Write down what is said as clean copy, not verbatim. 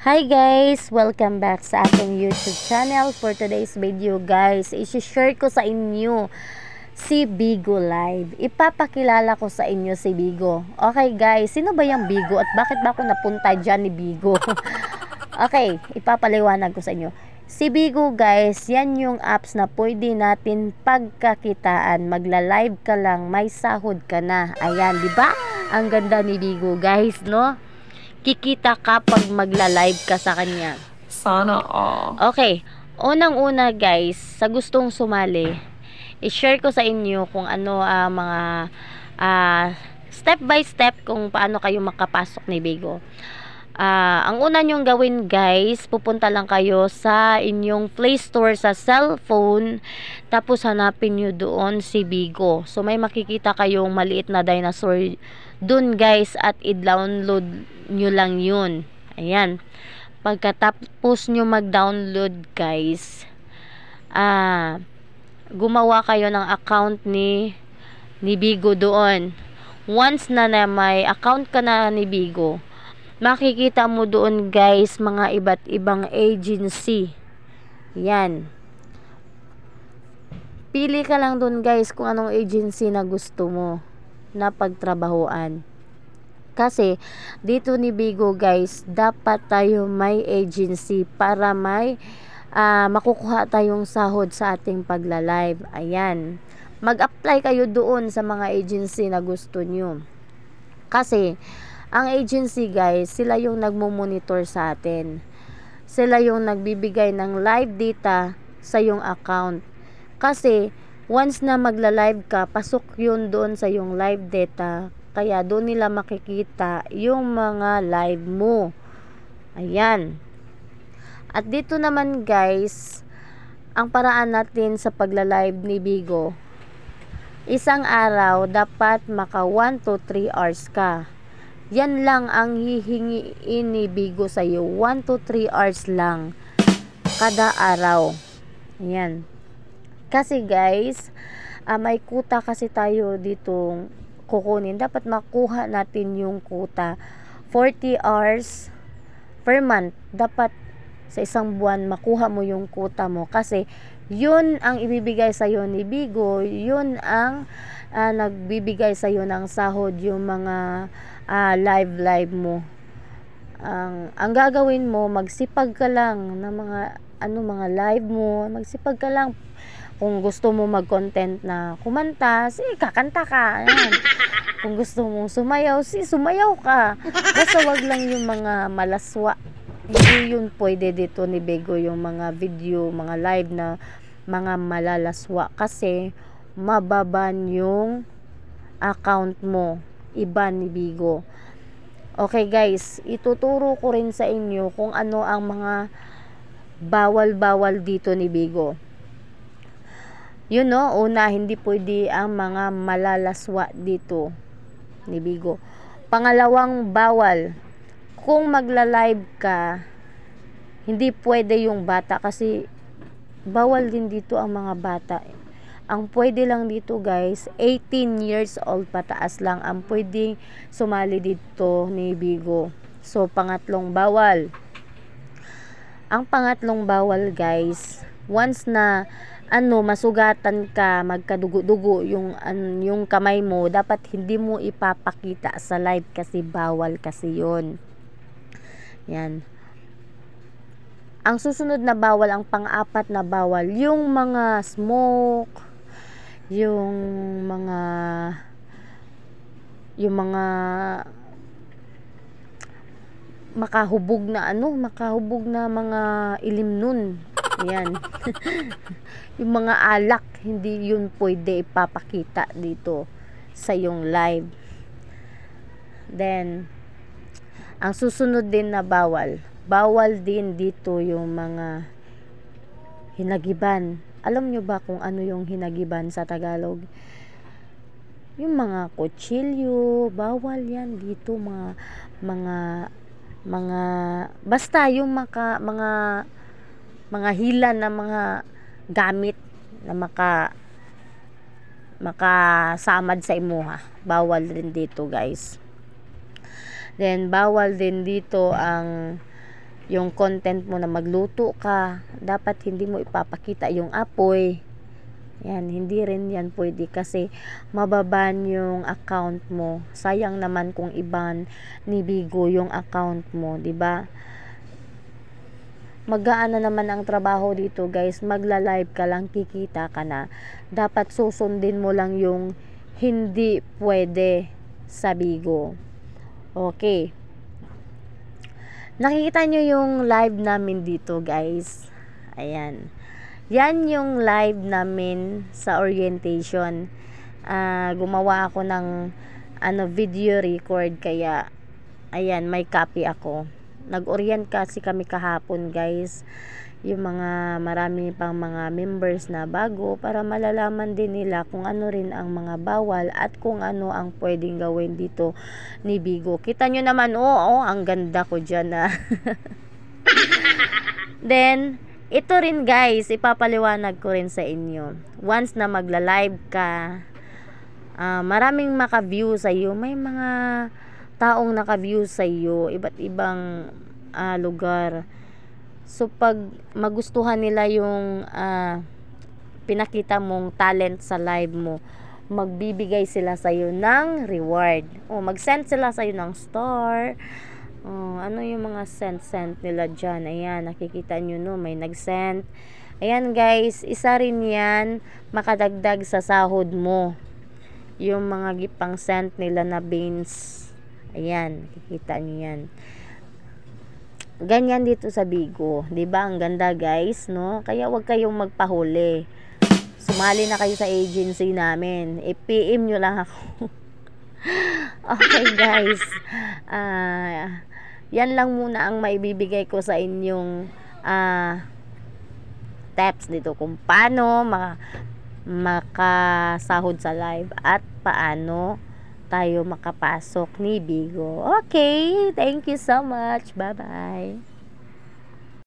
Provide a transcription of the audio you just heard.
Hi guys! Welcome back sa aking YouTube channel. For today's video guys, i-share ko sa inyo si Bigo Live. Ipapakilala ko sa inyo si Bigo. Okay guys, sino ba yung Bigo at bakit ba ako napunta dyan ni Bigo? Okay, ipapaliwanag ko sa inyo. Si Bigo guys, yan yung apps na pwede natin pagkakitaan. Magla-live ka lang, may sahod ka na. Ayan, di ba? Ang ganda ni Bigo guys, no? Kikita ka pag magla-live ka sa kanya. Sana all. Okay, unang-una guys, sa gustong sumali, i-share ko sa inyo kung ano ang mga step by step kung paano kayo makapasok ni Bigo. Ang una nyong gawin guys, pupunta lang kayo sa inyong Play Store sa cellphone, tapos hanapin nyo doon si Bigo. So may makikita kayong maliit na dinosaur dun guys at i-download nyo lang yun. Ayan. Pagkatapos nyo mag-download guys, gumawa kayo ng account ni Bigo doon. Once na may account ka na ni Bigo, makikita mo doon guys mga iba't ibang agency. Yan. Pili ka lang doon guys kung anong agency na gusto mo na pagtrabahuan. Kasi dito ni Bigo guys, dapat tayo may agency para may makukuha tayong sahod sa ating pagla-live. Ayan. Mag-apply kayo doon sa mga agency na gusto nyo. Kasi ang agency guys, sila yung nagmo-monitor sa atin. Sila yung nagbibigay ng live data sa yung account. Kasi once na magla-live ka, pasok yun doon sa yung live data. Kaya doon nila makikita yung mga live mo. Ayan. At dito naman guys, ang paraan natin sa pagla-live ni Bigo, isang araw dapat maka 1 to 3 hours ka. Yan lang ang hihingiin ni Bigo sa iyo. 1 to 3 hours lang kada araw. Ayan. Kasi guys, may kuta kasi tayo ditong kukunin. Dapat makuha natin yung kuta. 40 hours per month. Dapat sa isang buwan makuha mo yung kuta mo. Kasi yun ang ibibigay sa iyo ni Bigo. Yun ang nagbibigay sa iyo ng sahod, yung mga live mo. Ang gagawin mo, magsipag ka lang ng mga live mo. Magsipag ka lang. Kung gusto mo mag-content na kumanta, kakanta ka. Ayan. Kung gusto mong sumayaw, sumayaw ka. Basta wag lang yung mga malaswa. Hindi yun pwede dito ni Bigo, yung mga video, mga live na mga malalaswa. Kasi mababan yung account mo. Iba ni Bigo. Okay guys, ituturo ko rin sa inyo kung ano ang mga bawal-bawal dito ni Bigo. Yun no, una, hindi pwede ang mga malalaswa dito ni Bigo. Pangalawang bawal, kung magla-live ka, hindi pwede yung bata kasi bawal din dito ang mga bata. Ang pwede lang dito guys, 18 years old pataas lang ang pwedeng sumali dito ni Bigo. So, pangatlong bawal. Ang pangatlong bawal guys, once na masugatan ka, magkadugo-dugo yung kamay mo, dapat hindi mo ipapakita sa live kasi bawal kasi yun. Yan. Ang susunod na bawal, ang pang-apat na bawal, yung mga smoke, yung mga makahubog na mga ilim nun. Yan. Yung mga alak, hindi yun pwede ipapakita dito sa yung live. Then, ang susunod din na bawal din dito yung mga hinagiban. Alam nyo ba kung ano yung hinagiban sa Tagalog? Yung mga kutsilyo, bawal yan dito, mga basta yung mga hila na mga gamit na makasamad sa imuha. Bawal din dito guys. Then bawal din dito ang yung content mo na magluto ka, dapat hindi mo ipapakita yung apoy. Yan, hindi rin yan pwede kasi mababan yung account mo. Sayang naman kung iban ni Bigo yung account mo, 'di ba? Magaan na naman ang trabaho dito, guys. Magla-live ka lang, kikita ka na. Dapat susundin mo lang yung hindi pwede sa Bigo. Okay. Nakikita nyo yung live namin dito, guys. Ayan. Yan yung live namin sa orientation. Gumawa ako ng video record, kaya ayan, may copy ako. Nag-orient kasi kami kahapon, guys. Yung mga marami pang mga members na bago, para malalaman din nila kung ano rin ang mga bawal at kung ano ang pwedeng gawin dito ni Bigo. Kita nyo naman, ang ganda ko dyan. Then ito rin, guys, ipapaliwanag ko rin sa inyo. Once na magla-live ka, maraming maka-view sa iyo. May mga taong naka-view sa iyo, iba't ibang lugar. So pag magustuhan nila yung pinakita mong talent sa live mo, magbibigay sila sa iyo ng reward. Mag-send sila sa iyo ng star. Ano yung mga send nila dyan. Ayan, nakikita nyo, no, may nag-send. Ayan, guys, isa rin yan makadagdag sa sahod mo, yung mga gipang send nila na beans. Ayan, nakikita nyo yan. Ganyan dito sa Bigo, 'di ba? Ang ganda, guys, no? Kaya wag kayong magpahuli. Sumali na kayo sa agency namin. I-PM nyo lang ako. Okay, guys. Yan lang muna ang maibibigay ko sa inyong tips dito kung paano makasahod sa live at paano tayo makapasok ni Bigo. Okay, thank you so much. Bye-bye.